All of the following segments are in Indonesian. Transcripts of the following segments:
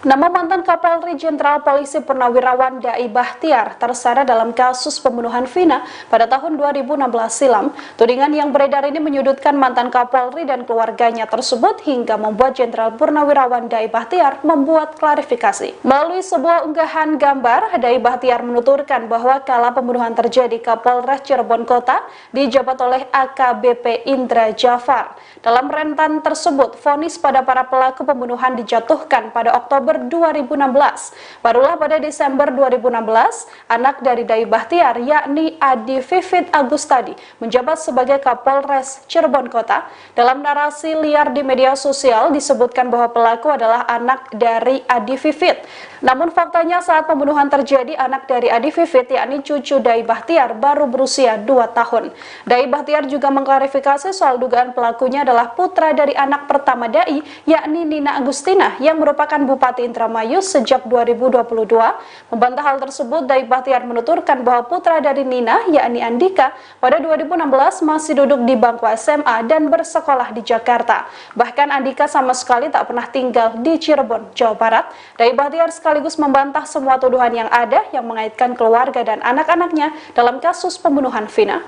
Nama mantan Kapolri Jenderal Polisi Purnawirawan Dai Bahtiar terseret dalam kasus pembunuhan Vina pada tahun 2016 silam. Tudingan yang beredar ini menyudutkan mantan Kapolri dan keluarganya tersebut hingga membuat Jenderal Purnawirawan Dai Bahtiar membuat klarifikasi. Melalui sebuah unggahan gambar, Dai Bahtiar menuturkan bahwa kala pembunuhan terjadi, Kapolres Cirebon Kota dijabat oleh AKBP Indra Jafar. Dalam rentan tersebut, vonis pada para pelaku pembunuhan dijatuhkan pada Oktober 2016. Barulah pada Desember 2016, anak dari Dai Bahtiar yakni Adi Vivit Agustadi menjabat sebagai Kapolres Cirebon Kota. Dalam narasi liar di media sosial disebutkan bahwa pelaku adalah anak dari Adi Vivit. Namun faktanya saat pembunuhan terjadi, anak dari Adi Vivit yakni cucu Dai Bahtiar baru berusia 2 tahun. Dai Bahtiar juga mengklarifikasi soal dugaan pelakunya adalah putra dari anak pertama Dai yakni Nina Agustina yang merupakan Bupati Indramayu sejak 2022. Membantah hal tersebut, Dai Bahtiar menuturkan bahwa putra dari Nina, yakni Andika, pada 2016 masih duduk di bangku SMA dan bersekolah di Jakarta. Bahkan Andika sama sekali tak pernah tinggal di Cirebon, Jawa Barat. Dai Bahtiar sekaligus membantah semua tuduhan yang ada yang mengaitkan keluarga dan anak-anaknya dalam kasus pembunuhan Vina.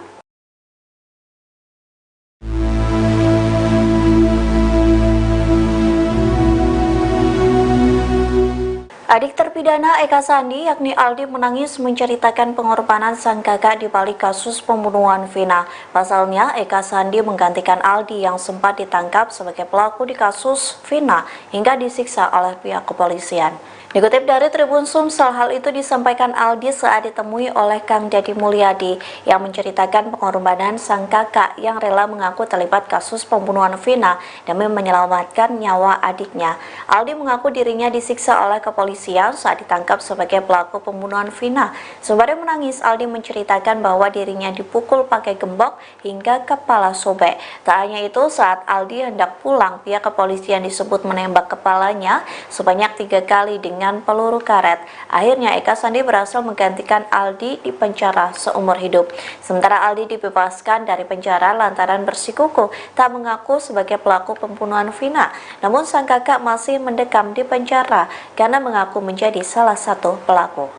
Adik terpidana Eka Sandi yakni Aldi menangis menceritakan pengorbanan sang kakak di balik kasus pembunuhan Vina. Pasalnya, Eka Sandi menggantikan Aldi yang sempat ditangkap sebagai pelaku di kasus Vina hingga disiksa oleh pihak kepolisian. Dikutip dari Tribun Sumsel, hal itu disampaikan Aldi saat ditemui oleh Kang Dedi Mulyadi yang menceritakan pengorbanan sang kakak yang rela mengaku terlibat kasus pembunuhan Vina demi menyelamatkan nyawa adiknya. Aldi mengaku dirinya disiksa oleh kepolisian saat ditangkap sebagai pelaku pembunuhan Vina. Sembari menangis, Aldi menceritakan bahwa dirinya dipukul pakai gembok hingga kepala sobek. Tak hanya itu, saat Aldi hendak pulang, pihak kepolisian disebut menembak kepalanya sebanyak 3 kali dengan peluru karet. Akhirnya Eka Sandi berhasil menggantikan Aldi di penjara seumur hidup. Sementara Aldi dibebaskan dari penjara lantaran bersikukuh tak mengaku sebagai pelaku pembunuhan Vina. Namun sang kakak masih mendekam di penjara karena mengaku menjadi salah satu pelaku.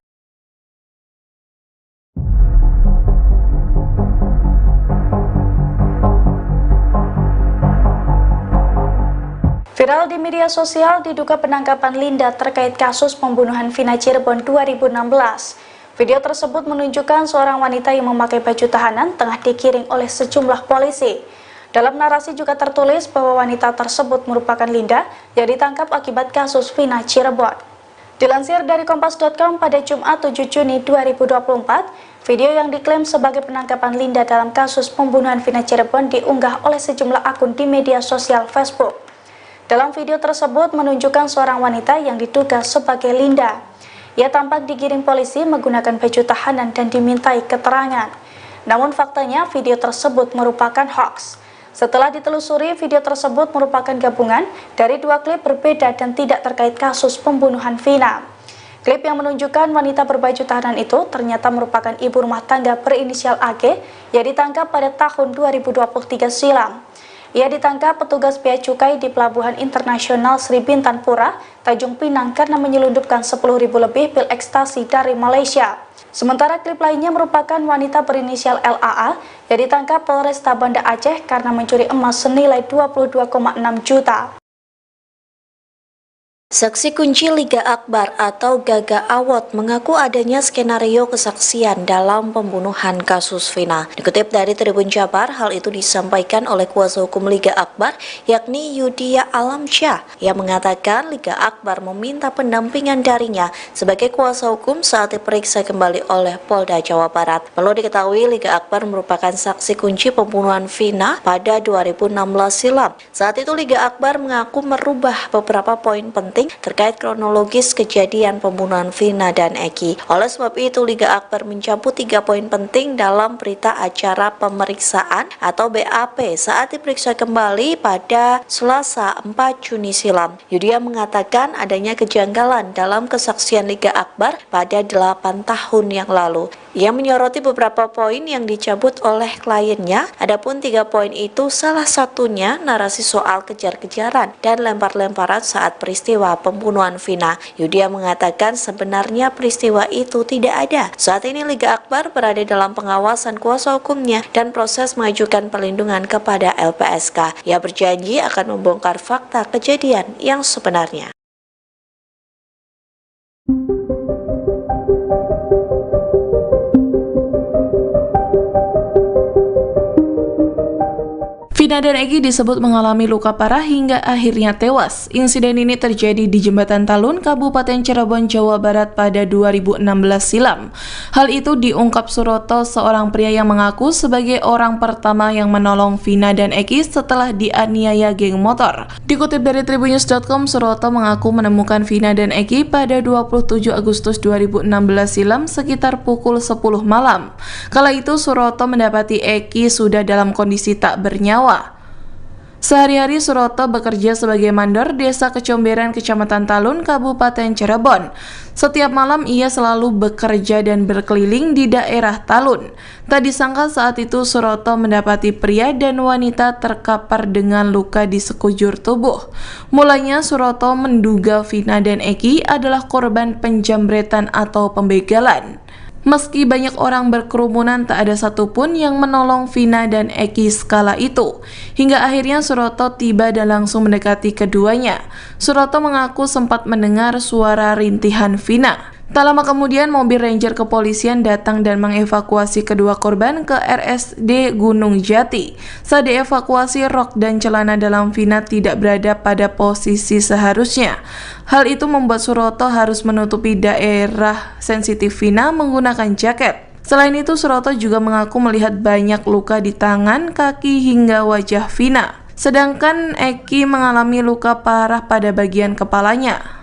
Viral di media sosial diduga penangkapan Linda terkait kasus pembunuhan Vina Cirebon 2016. Video tersebut menunjukkan seorang wanita yang memakai baju tahanan tengah digiring oleh sejumlah polisi. Dalam narasi juga tertulis bahwa wanita tersebut merupakan Linda yang ditangkap akibat kasus Vina Cirebon. Dilansir dari Kompas.com pada Jumat 7 Juni 2024, video yang diklaim sebagai penangkapan Linda dalam kasus pembunuhan Vina Cirebon diunggah oleh sejumlah akun di media sosial Facebook. Dalam video tersebut menunjukkan seorang wanita yang diduga sebagai Linda. Ia tampak digiring polisi menggunakan baju tahanan dan dimintai keterangan. Namun faktanya video tersebut merupakan hoaks. Setelah ditelusuri, video tersebut merupakan gabungan dari 2 klip berbeda dan tidak terkait kasus pembunuhan Vina. Klip yang menunjukkan wanita berbaju tahanan itu ternyata merupakan ibu rumah tangga berinisial AG yang ditangkap pada tahun 2023 silam. Ia ditangkap petugas bea cukai di Pelabuhan Internasional Sri Bintan Pura, Tanjung Pinang karena menyelundupkan 10.000 lebih pil ekstasi dari Malaysia. Sementara klip lainnya merupakan wanita berinisial LAA yang ditangkap Polresta Banda Aceh karena mencuri emas senilai 22,6 juta. Saksi kunci Liga Akbar atau Gaga Awot mengaku adanya skenario kesaksian dalam pembunuhan kasus Vina. Dikutip dari Tribun Jabar, hal itu disampaikan oleh kuasa hukum Liga Akbar yakni Yudia Alamsyah yang mengatakan Liga Akbar meminta pendampingan darinya sebagai kuasa hukum saat diperiksa kembali oleh Polda Jawa Barat. Perlu diketahui Liga Akbar merupakan saksi kunci pembunuhan Vina pada 2016 silam. Saat itu Liga Akbar mengaku merubah beberapa poin penting terkait kronologis kejadian pembunuhan Vina dan Eki. Oleh sebab itu, Liga Akbar mencabut 3 poin penting dalam berita acara pemeriksaan atau BAP saat diperiksa kembali pada Selasa 4 Juni silam. Yudia mengatakan adanya kejanggalan dalam kesaksian Liga Akbar pada 8 tahun yang lalu. Ia menyoroti beberapa poin yang dicabut oleh kliennya, adapun 3 poin itu salah satunya narasi soal kejar-kejaran dan lempar-lemparan saat peristiwa pembunuhan Vina. Yudia mengatakan sebenarnya peristiwa itu tidak ada. Saat ini Liga Akbar berada dalam pengawasan kuasa hukumnya dan proses mengajukan perlindungan kepada LPSK. Ia berjanji akan membongkar fakta kejadian yang sebenarnya. Vina dan Egi disebut mengalami luka parah hingga akhirnya tewas. Insiden ini terjadi di Jembatan Talun, Kabupaten Cirebon, Jawa Barat pada 2016 silam. Hal itu diungkap Suroto, seorang pria yang mengaku sebagai orang pertama yang menolong Vina dan Egi setelah dianiaya geng motor. Dikutip dari Tribunnews.com, Suroto mengaku menemukan Vina dan Egi pada 27 Agustus 2016 silam sekitar pukul 10 malam. Kala itu Suroto mendapati Egi sudah dalam kondisi tak bernyawa. Sehari-hari Suroto bekerja sebagai mandor Desa Kecomberan, Kecamatan Talun, Kabupaten Cirebon. Setiap malam ia selalu bekerja dan berkeliling di daerah Talun. Tak disangka saat itu Suroto mendapati pria dan wanita terkapar dengan luka di sekujur tubuh. Mulanya Suroto menduga Vina dan Egi adalah korban penjambretan atau pembegalan. Meski banyak orang berkerumunan, tak ada satupun yang menolong Vina dan Egi skala itu. Hingga akhirnya Suroto tiba dan langsung mendekati keduanya. Suroto mengaku sempat mendengar suara rintihan Vina. Tak lama kemudian mobil Ranger kepolisian datang dan mengevakuasi kedua korban ke RSD Gunung Jati. Saat dievakuasi, rok dan celana dalam Vina tidak berada pada posisi seharusnya. Hal itu membuat Suroto harus menutupi daerah sensitif Vina menggunakan jaket. Selain itu, Suroto juga mengaku melihat banyak luka di tangan, kaki, hingga wajah Vina. Sedangkan Egi mengalami luka parah pada bagian kepalanya.